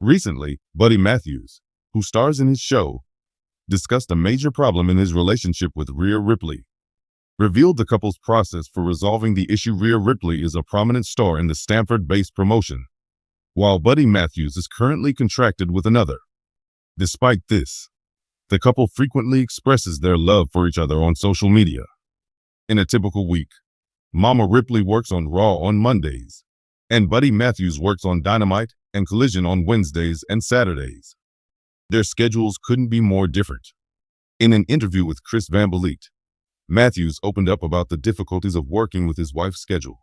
Recently, Buddy Matthews, who stars in his show, discussed a major problem in his relationship with Rhea Ripley, revealed the couple's process for resolving the issue. Rhea Ripley is a prominent star in the Stamford-based promotion, while Buddy Matthews is currently contracted with another. Despite this, the couple frequently expresses their love for each other on social media. In a typical week, Mama Ripley works on Raw on Mondays, and Buddy Matthews works on Dynamite and Collision on Wednesdays and Saturdays. Their schedules couldn't be more different. In an interview with Chris Van Vliet, Matthews opened up about the difficulties of working with his wife's schedule.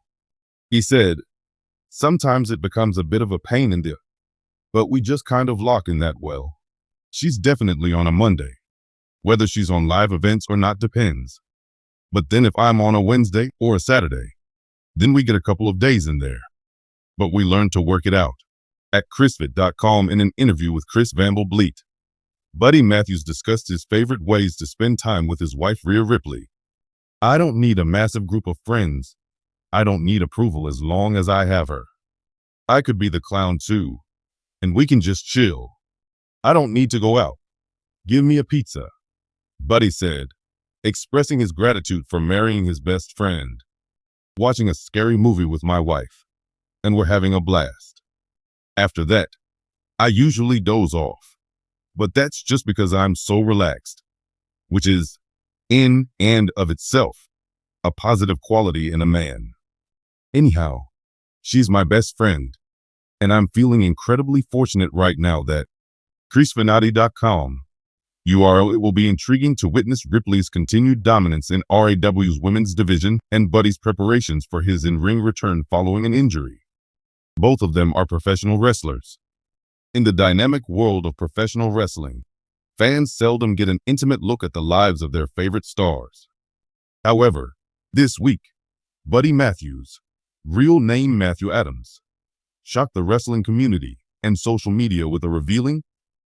He said, "Sometimes it becomes a bit of a pain in the, but we just kind of lock in that well. She's definitely on a Monday. Whether she's on live events or not depends. But then if I'm on a Wednesday or a Saturday, then we get a couple of days in there. But we learn to work it out." At ChrisFit.com, in an interview with Chris Van Vliet, Buddy Matthews discussed his favorite ways to spend time with his wife Rhea Ripley. "I don't need a massive group of friends. I don't need approval as long as I have her. I could be the clown too, and we can just chill. I don't need to go out. Give me a pizza," Buddy said, expressing his gratitude for marrying his best friend. "Watching a scary movie with my wife, and we're having a blast. After that, I usually doze off, but that's just because I'm so relaxed," which is, in and of itself, a positive quality in a man. "Anyhow, she's my best friend, and I'm feeling incredibly fortunate right now that ChrisFinati.com URL. It will be intriguing to witness Ripley's continued dominance in RAW's women's division and Buddy's preparations for his in-ring return following an injury. Both of them are professional wrestlers. In the dynamic world of professional wrestling, fans seldom get an intimate look at the lives of their favorite stars. However, this week, Buddy Matthews, real name Matthew Adams, shocked the wrestling community and social media with a revealing,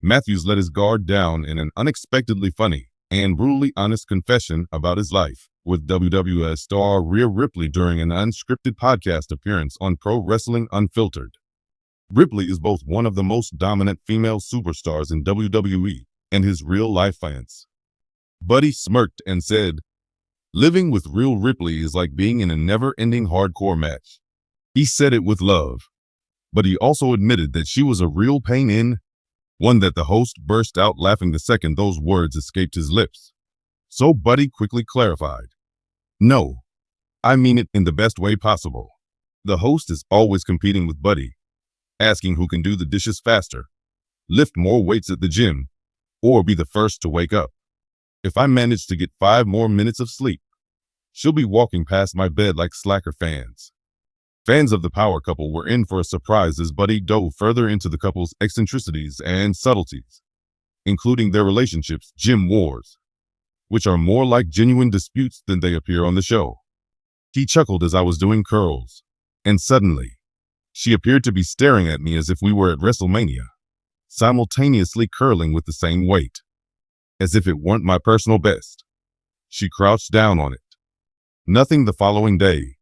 Matthews let his guard down in an unexpectedly funny and brutally honest confession about his life with WWE star Rhea Ripley during an unscripted podcast appearance on Pro Wrestling Unfiltered. Ripley is both one of the most dominant female superstars in WWE and his real-life fans. Buddy smirked and said, "Living with real Ripley is like being in a never-ending hardcore match." He said it with love, but he also admitted that she was a real pain in one that the host burst out laughing the second those words escaped his lips. So Buddy quickly clarified, "No, I mean it in the best way possible." The host is always competing with Buddy, asking who can do the dishes faster, lift more weights at the gym, or be the first to wake up. If I manage to get 5 more minutes of sleep, she'll be walking past my bed like slacker fans. Fans of the power couple were in for a surprise as Buddy dove further into the couple's eccentricities and subtleties, including their relationships' gym wars, which are more like genuine disputes than they appear on the show. He chuckled as I was doing curls, and suddenly, she appeared to be staring at me as if we were at WrestleMania, simultaneously curling with the same weight. As if it weren't my personal best, she crouched down on it. Nothing the following day,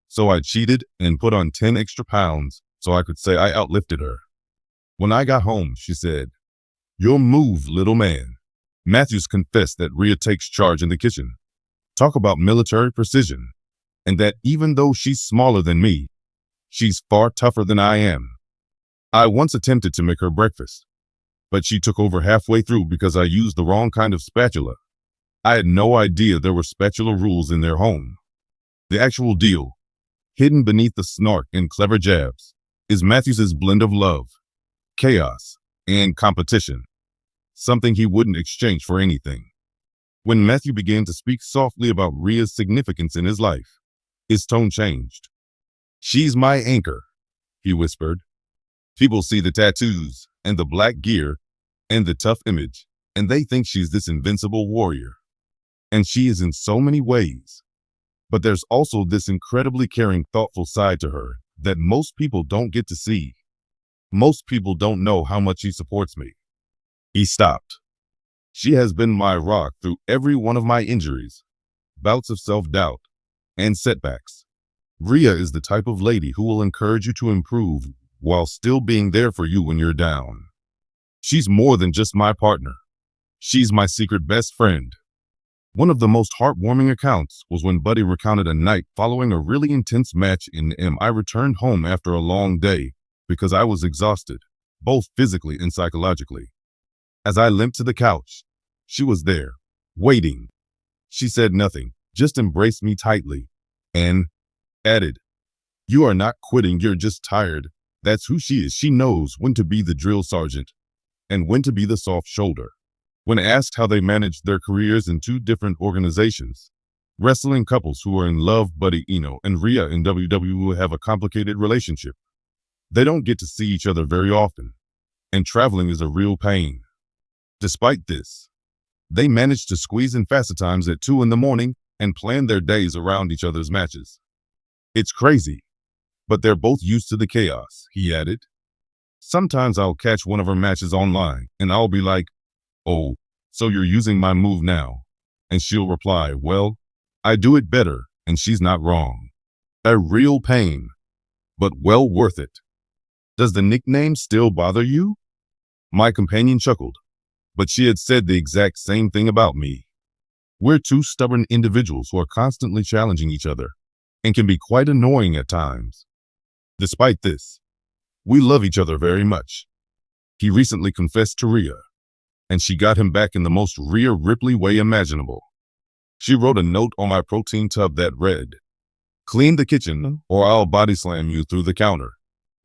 so I cheated and put on 10 extra pounds so I could say I outlifted her. When I got home, she said, "Your move, little man." Matthews confessed that Rhea takes charge in the kitchen. Talk about military precision, and that even though she's smaller than me, she's far tougher than I am. I once attempted to make her breakfast, but she took over halfway through because I used the wrong kind of spatula. I had no idea there were spatula rules in their home. The actual deal, hidden beneath the snark and clever jabs, is Matthews's blend of love, chaos, and competition, something he wouldn't exchange for anything. When Matthew began to speak softly about Rhea's significance in his life, his tone changed. "She's my anchor," he whispered. "People see the tattoos and the black gear and the tough image, and they think she's this invincible warrior. And she is in so many ways. But there's also this incredibly caring, thoughtful side to her that most people don't get to see. Most people don't know how much she supports me." He stopped. "She has been my rock through every one of my injuries, bouts of self-doubt, and setbacks. Rhea is the type of lady who will encourage you to improve while still being there for you when you're down. She's more than just my partner. She's my secret best friend. One of the most heartwarming accounts was when Buddy recounted a night following a really intense match in I returned home after a long day because I was exhausted, both physically and psychologically. As I limped to the couch, she was there, waiting. She said nothing, just embraced me tightly, and added, "You are not quitting, you're just tired." That's who she is. She knows when to be the drill sergeant and when to be the soft shoulder. When asked how they managed their careers in two different organizations, wrestling couples who are in love, Buddy and Rhea in WWE have a complicated relationship. They don't get to see each other very often, and traveling is a real pain. Despite this, they manage to squeeze in facet times at 2 in the morning and plan their days around each other's matches. It's crazy, but they're both used to the chaos, he added. Sometimes I'll catch one of her matches online, and I'll be like, "Oh, so you're using my move now?" And she'll reply, "Well, I do it better," and she's not wrong. A real pain, but well worth it. Does the nickname still bother you? My companion chuckled, but she had said the exact same thing about me. We're two stubborn individuals who are constantly challenging each other and can be quite annoying at times. Despite this, we love each other very much. He recently confessed to Rhea, and she got him back in the most Rhea Ripley way imaginable. She wrote a note on my protein tub that read, "Clean the kitchen or I'll body slam you through the counter."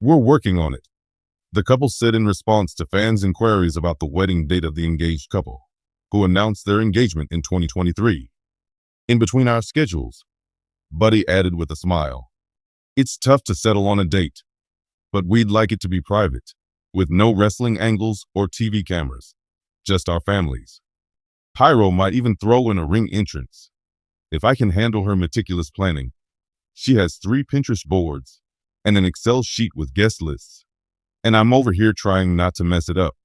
We're working on it, the couple said in response to fans' inquiries about the wedding date of the engaged couple, who announced their engagement in 2023. In between our schedules, Buddy added with a smile, "It's tough to settle on a date, but we'd like it to be private, with no wrestling angles or TV cameras, just our families. Pyro might even throw in a ring entrance. If I can handle her meticulous planning." She has 3 Pinterest boards and an Excel sheet with guest lists, and I'm over here trying not to mess it up.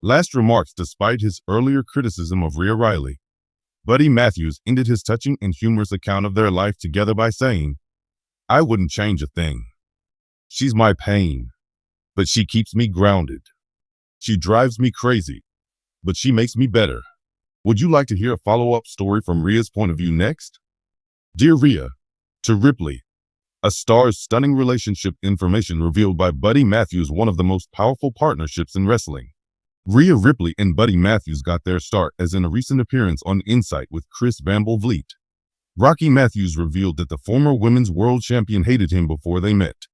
Last remarks despite his earlier criticism of Rhea Ripley, Buddy Matthews ended his touching and humorous account of their life together by saying, "I wouldn't change a thing. She's my pain, but she keeps me grounded. She drives me crazy, but she makes me better." Would you like to hear a follow-up story from Rhea's point of view next? Dear Rhea, to Ripley, a star's stunning relationship information revealed by Buddy Matthews, one of the most powerful partnerships in wrestling. Rhea Ripley and Buddy Matthews got their start as in a recent appearance on Insight with Chris Vliet. Rocky Matthews revealed that the former women's world champion hated him before they met.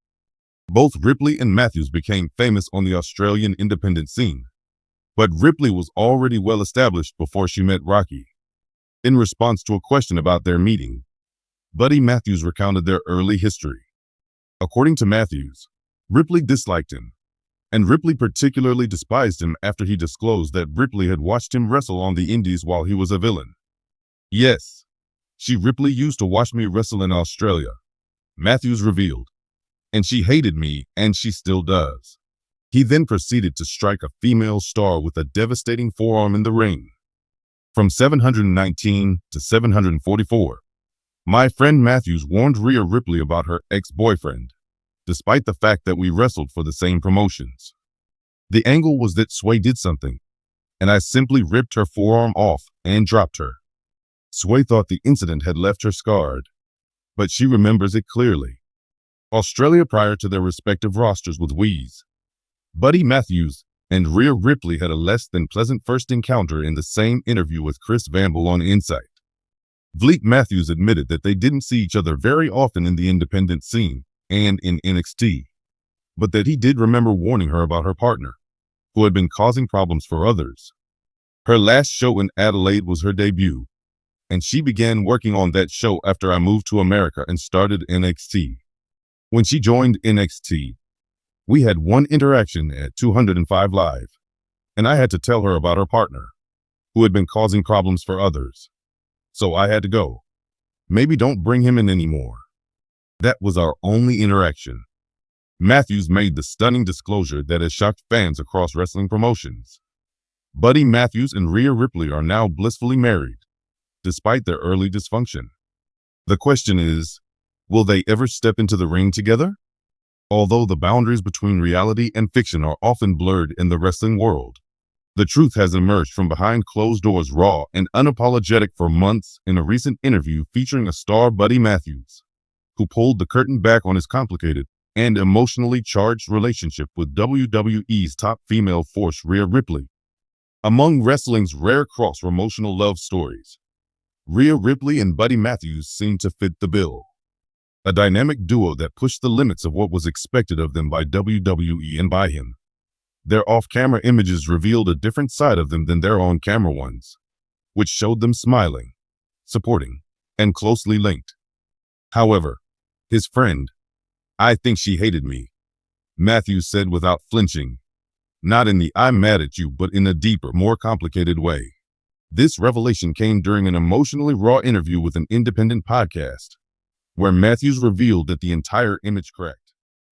Both Ripley and Matthews became famous on the Australian independent scene, but Ripley was already well established before she met Rocky. In response to a question about their meeting, Buddy Matthews recounted their early history. According to Matthews, Ripley disliked him, and Ripley particularly despised him after he disclosed that Ripley had watched him wrestle on the indies while he was a villain. "Yes, Ripley used to watch me wrestle in Australia," Matthews revealed, "and she hated me, and she still does." He then proceeded to strike a female star with a devastating forearm in the ring. From 719 to 744, my friend Matthews warned Rhea Ripley about her ex-boyfriend, despite the fact that we wrestled for the same promotions. The angle was that Sway did something, and I simply ripped her forearm off and dropped her. Sway thought the incident had left her scarred, but she remembers it clearly. Australia prior to their respective rosters with Wwe's, Buddy Matthews and Rhea Ripley had a less than pleasant first encounter in the same interview with Chris Vliet on Insight. Vliet Matthews admitted that they didn't see each other very often in the independent scene and in NXT, but that he did remember warning her about her partner, who had been causing problems for others. Her last show in Adelaide was her debut, and she began working on that show after I moved to America and started NXT. When she joined NXT, we had one interaction at 205 Live, and I had to tell her about her partner, who had been causing problems for others. So I had to go. Maybe don't bring him in anymore. That was our only interaction. Matthews made the stunning disclosure that has shocked fans across wrestling promotions. Buddy Matthews and Rhea Ripley are now blissfully married, despite their early dysfunction. The question is, will they ever step into the ring together? Although the boundaries between reality and fiction are often blurred in the wrestling world, the truth has emerged from behind closed doors raw and unapologetic for months in a recent interview featuring a star Buddy Matthews, who pulled the curtain back on his complicated and emotionally charged relationship with WWE's top female force Rhea Ripley. Among wrestling's rare cross-promotional love stories, Rhea Ripley and Buddy Matthews seem to fit the bill. A dynamic duo that pushed the limits of what was expected of them by WWE and by him. Their off-camera images revealed a different side of them than their on-camera ones, which showed them smiling, supporting, and closely linked. However, his friend, "I think she hated me," Matthews said without flinching. Not in the "I'm mad at you," but in a deeper, more complicated way. This revelation came during an emotionally raw interview with an independent podcast, where Matthews revealed that the entire image cracked